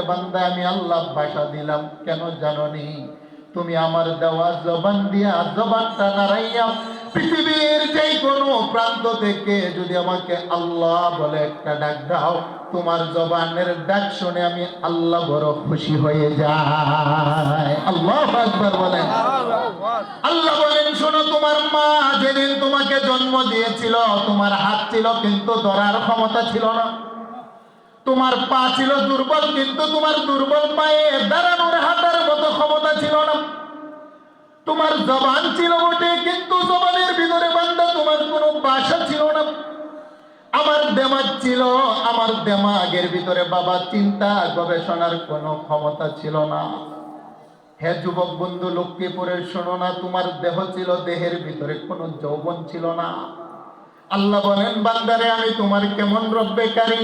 বান্দা আমি আল্লাহ ভাষা দিলাম কেন জানোনি? তুমি আমার দেওয়া জবান দিয়া জবানটা নাড়াইয়া পৃথিবীর যে কোনো প্রান্ত থেকে যদি আমাকে আল্লাহ বলে একটা ডাক দাও, তোমার জবানের ডাক শুনে আমি আল্লাহ বড় খুশি হয়ে যাই। আল্লাহু আকবার বলেন। আল্লাহ বলেন, শোনো, তোমার মা যেদিন তোমাকে জন্ম দিয়েছিল তোমার হাত ছিল কিন্তু ধরার ক্ষমতা ছিল না, তোমার পা ছিল দুর্বল কিন্তু তোমার দুর্বল পায়ে দাঁড়ানোর হাঁটার মতো ক্ষমতা ছিল না, তোমার জবান ছিল বটে কিন্তু জবানের ভিতরে বান্দা তোমার কোনো ভাষা ছিল না, আমার দেমাগ ছিল, আমার দেমাগের ভিতরে বাবা চিন্তা গবেষণার কোনো ক্ষমতা ছিল না। হে যুবক বন্ধু, লক্ষ্মীপুরের শোনো না, তোমার দেহ ছিল, দেহের ভিতরে কোনো যৌবন ছিল না। আল্লাহ বলেন, বান্দারে আমি তোমার কেমন রব্বেকারী,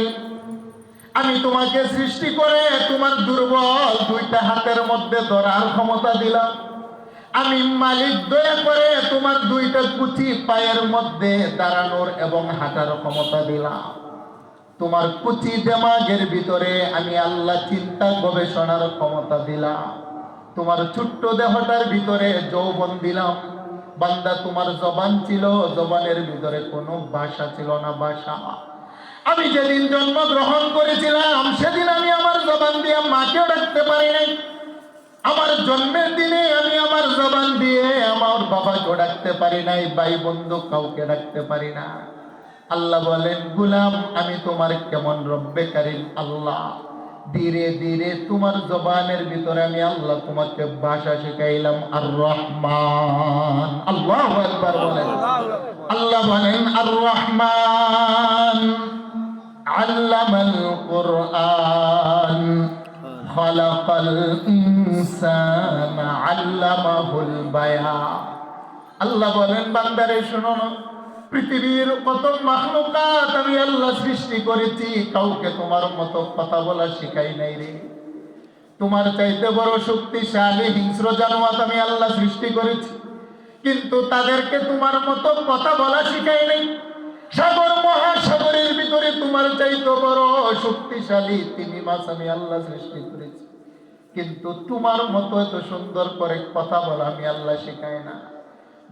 আমি তোমাকে সৃষ্টি করে তোমার দুর্বল দুইটা হাতের মধ্যে ধরার ক্ষমতা দিলাম। আমি মালিক দয়া করে তোমার দুইটা কুচি পায়ের মধ্যে দাঁড়ানোর এবং হাঁটার ক্ষমতা দিলাম। তোমার কুচি দেমাগের ভিতরে আমি আল্লাহ চিন্তা গবেষণার ক্ষমতা দিলাম। তোমার ছোট্ট দেহটার ভিতরে যৌবন দিলাম। বান্দা তোমার জবান ছিল, জবানের ভিতরে কোনো ভাষা ছিল না, ভাষা। আমি যেদিন জন্মগ্রহণ করেছিলাম সেদিন আমি আমার জবান দিয়ে মাকেও ডাকতে পারি নাই। আমার জন্মের দিনে আমি আমার জবান দিয়ে আমার বাবাকেও ডাকতে পারি নাই, ভাই বন্ধু কাউকে ডাকতে পারি না। আল্লাহ বলেন, গুলাম আমি তোমার কেমন রব্বে কারিম আল্লাহ, ধীরে ধীরে তোমার জবানের ভিতরে আমি আল্লাহ তোমাকে ভাষা শিখাইলাম। আর রহমান, আল্লাহু আকবার বলেন। আল্লাহ বলেন, আর রহমান আল্লামাল কুরআন খালাকাল ইনসানা আল্লামাহুল বায়ান। আল্লাহ বলেন, বান্দারে শোনো না, পৃথিবীর কত মাখলুকাত আমি আল্লাহ সৃষ্টি করেছি, কাউকে তোমার মতো কথা বলা শিখাই নাই রে। তোমার চাইতে বড় শক্তিশালী হিংস্র জানোয়ার আমি আল্লাহ সৃষ্টি করেছি, কিন্তু তাদেরকে তোমার মতো কথা বলা শিখাই নাই। সাগর মহাসাগরের ভিতরে তোমার চাইতে বড় শক্তিশালী তিমি মাছ আমি আল্লাহ সৃষ্টি করেছি, কিন্তু তোমার মতো এত সুন্দর করে কথা বলা আমি আল্লাহ শিখাই না।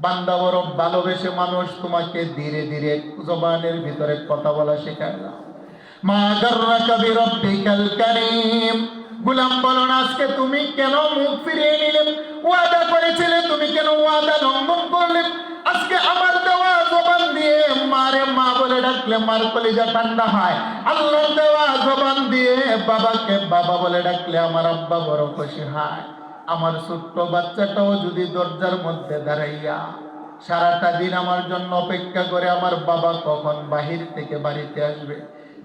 বান্দা বড় ভালোবেসে মানুষ তোমাকে ধীরে ধীরে জবানের ভিতরে কথা বলা শেখাইলাম। মা গাররাকা বিরাব্বিকাল কারীম। গোলাম বলো না, আজকে তুমি কেন মুখ ফিরিয়ে নিলে? ওয়াদা করেছিলে, তুমি কেন ওয়াদা লঙ্ঘন করলে? আজকে আমার দেওয়া জবান দিয়ে মারে মা বলে ডাকলে মার কলিজা ঠান্ডা হয়। আল্লাহর দেওয়া জবান দিয়ে বাবাকে বাবা বলে ডাকলে আমার আব্বা বড় খুশি হয়। আমার ছোট্ট বাচ্চাটাও যদি দরজার মধ্যে দাঁড়াইয়া সারাটা দিন আমার জন্য অপেক্ষা করে আমার বাবা কখন বাহির থেকে বাড়িতে আসবে,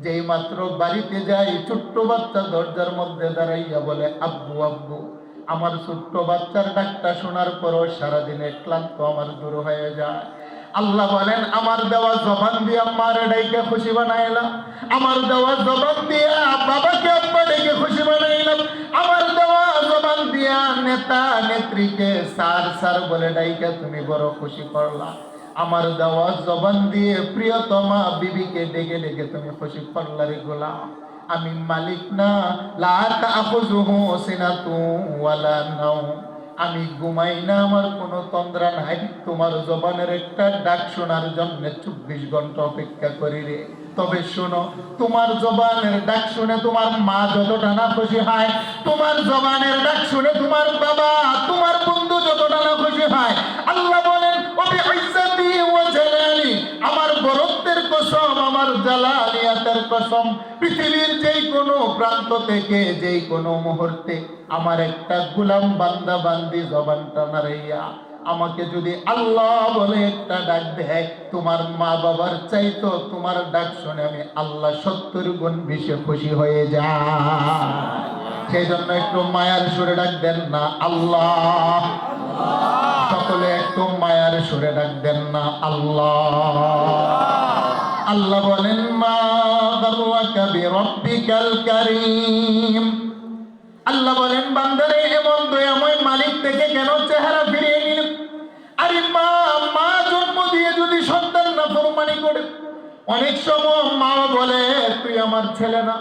যেই মাত্র বাড়িতে যাই ছোট্ট বাচ্চা দরজার মধ্যে দাঁড়াইয়া বলে আব্বু আব্বু, আমার ছোট্ট বাচ্চার ডাকটা শোনার পরও সারাদিনের ক্লান্ত আমার দূর হয়ে যায়। আল্লাহ বলেন, আমার দেওয়া জবান দিয়ে আম্মার ডাইকে খুশি বানাইলাম, আমার দেওয়া জবান দিয়ে বাবাকে আব্বা ডেকে খুশি বানাইলাম, আমার দেওয়া জবান দিয়া নেতা নেত্রীকে স্যার স্যার বলে ডাইকে তুমি বড় খুশি করলা, আমার দেওয়া জবান দিয়ে প্রিয়তমা বিবিকে ডেকে ডেকে তুমি খুশি করলা রে গোলাম। আমি মালিক না, লা তাখুযুহু সিনাতুন ওয়ালা নাওম, আমি ঘুমাই না, আমার কোনো তন্দ্রা নাই, তোমার জবানের একটা ডাক শোনার জন্য 24 ঘন্টা অপেক্ষা করি রে। তবে শোনো, তোমার জবানের ডাক শুনে তোমার মা যতটা না খুশি হয়, তোমার জবানের ডাক শুনে তোমার বাবা তোমার বন্ধু যতটা না খুশি হয়। আল্লাহ বলেন, ওবি ইজ্জতি ওয়া জালালি, আমার বরত্বের কসম, আমার জালালিয়াতের কসম, পৃথিবীর যেই কোনো প্রান্ত থেকে যেই কোনো মুহূর্তে আমার একটা গোলাম বান্দা বান্দি জবানটা নাড়াইয়া আমাকে যদি আল্লাহ বলে একটা ডাক দেয়, তোমার মা বাবার চাইতো তোমার ডাক শুনে আমি আল্লাহ 70 গুণ বেশি খুশি হয়ে যায়। সেই জন্য একটু মায়ার সুরে ডাক দেন না আল্লাহ। সকলে একটু মায়ার সুরে ডাক দেন না আল্লাহ। আল্লাহ বলেন, মা গাররাকা বিরাব্বিকাল কারীম। আল্লাহ বলেন, বান্দারে এমন দয়াময় মালিক থেকে কেন চেহারা ফিরিয়ে নিলেন? আরে মা মা জন্ম দিয়ে যদি সন্তান নাফরমানি করে, অনেক সময় মা বলে তুই আমার ছেলে না,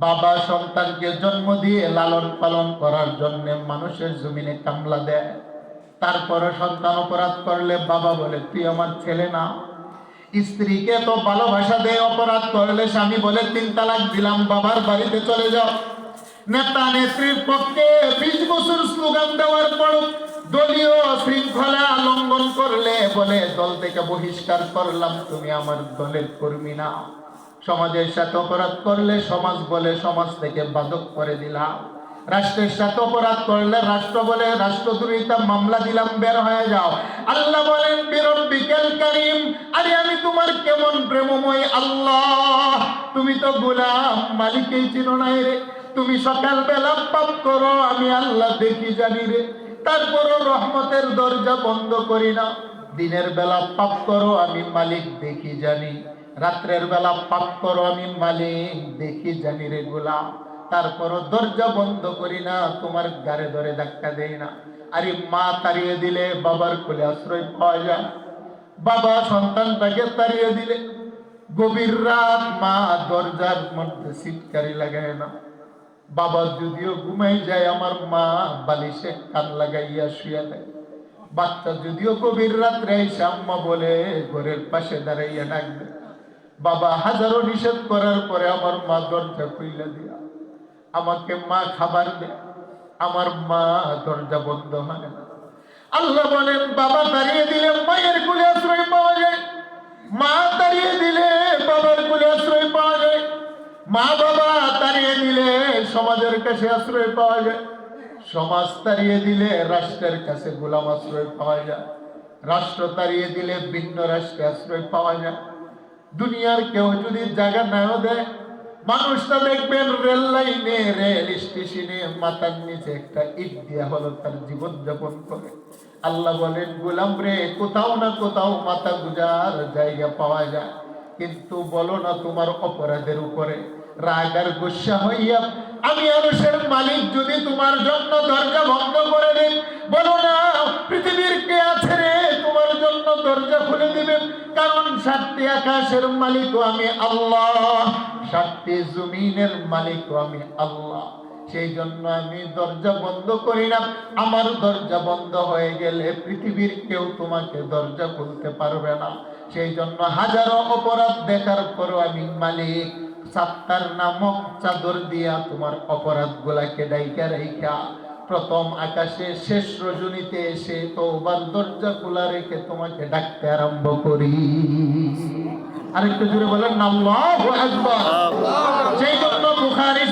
বাবা সন্তানকে জন্ম দিয়ে লালন পালন করার জন্য মানুষের জমিনে কামলা দেয়, তারপরে সন্তান অপরাধ করলে বাবা বলে তুই আমার ছেলে না। স্ত্রীকে তো ভালোবাসা দেয়, অপরাধ করলে স্বামী বলে 3 তালাক দিলাম, বাবার বাড়িতে চলে যাও। নেতা নেত্রীর পক্ষে 20 বছর স্লোগান দেওয়ার পর দলীয় শৃঙ্খলা লঙ্ঘন করলে বলে দল থেকে বহিষ্কার করলাম, তুমি আমার দলের কর্মী না। সমাজের সাথে অপরাধ করলে সমাজ বলে সমাজ থেকে বাদক করে দিলাম। রাষ্ট্রের সাথে অপরাধ করলে রাষ্ট্র বলে রাষ্ট্রদ্রোহিতা মামলা দিলাম, বের হয়ে যাও। আল্লাহ বলেন বিরব্বিকাল কারীম, আরে আমি তোমার কেমন প্রেমময় আল্লাহ, তুমি তো গোলাম, মালিকই চিনো না রে। তুমি সকাল বেলা পাপ করো, আমি আল্লাহ দেখি জানি রে, তারপরও রহমতের দরজা বন্ধ করি না। দিনের বেলা পাপ করো, আমি মালিক দেখি জানি, রাত্রের বেলা পাপ করো, আমি মালিক দেখি জানি রে গোলাম, তারপরও দরজা বন্ধ করি না, তোমার গারে ধরে ধাক্কা দেই না। আরে মা তাড়িয়ে দিলে বাবার কোলে আশ্রয় পাওয়া যায়, বাবা সন্তানটাকে তাড়িয়ে দিলে গভীর রাত মা দরজার মধ্যে সিটকারি লাগায় না। বাবা যদিও ঘুমাই যায়, আমার মা বালিশে কান লাগাইয়া শুয়ে দেয়। বাচ্চা যদিও গভীর রাত্রে এসে আম্মা বলে ঘরের পাশে দাঁড়াইয়া ডাকবে, বাবা হাজারো নিষেধ করার পরে আমার মা দরজা খুইলা দিয়া আমাকে মা খাবার দেয়, আমার মা দরজা বন্ধ হয় না। আল্লাহ বলেন বাবা তাড়িয়ে দিলে মায়ের কোলে আশ্রয় পাওয়া যায়, মা তাড়িয়ে দিলে বাবার কোলে আশ্রয় পাওয়া যায়, মা বাবা তাড়িয়ে দিলে সমাজের কাছে আশ্রয় পাওয়া যায়, সমাজ তাড়িয়ে দিলে রাষ্ট্রের কাছে গোলাম আশ্রয় পাওয়া যায়, রাষ্ট্র তাড়িয়ে দিলে ভিন্ন রাষ্ট্রে আশ্রয় পাওয়া যায়। দুনিয়ার কেউ যদি জায়গা নাও দেয়, মানুষটা দেখবেন রেল লাইনে রেল স্টেশনে মাথার নিচে একটা ইট দেয়া হলো তার জীবন যাপন করে। আল্লাহ বলেন গোলাম রে, কোথাও না কোথাও মাথা গুজার জায়গা পাওয়া যায়, কিন্তু বলো না তোমার অপরাধের উপরে রাগ আর গুসা হইয়া আমি আরশের মালিক যদি তোমার জন্য দরজা বন্ধ করে দেন, বলো না পৃথিবীর কে আছে রে তোমার জন্য দরজা খুলে দিবেন? কারণ 7টি আকাশের মালিকও আমি আল্লাহ, 7টি জমিনের মালিকও আমি আল্লাহ। সেই জন্য আমি দরজা বন্ধ করি না। আমার দরজা বন্ধ হয়ে গেলে পৃথিবীর কেউ তোমাকে দরজা খুলতে পারবে না। সেই জন্য হাজারো অপরাধ দেখার পরও আমি মালিক সাত্তার নামক চাদর দিয়া তোমার অপরাধ গুলাকে ডাইকা রাইখা প্রথম আকাশে শেষ রজনীতে এসে তওবার দরজা খোলা রেখে তোমাকে ডাকতে আরম্ভ করি। আরেকটু জোরে বলেন আল্লাহু আকবার। সেই জন্য বুখারী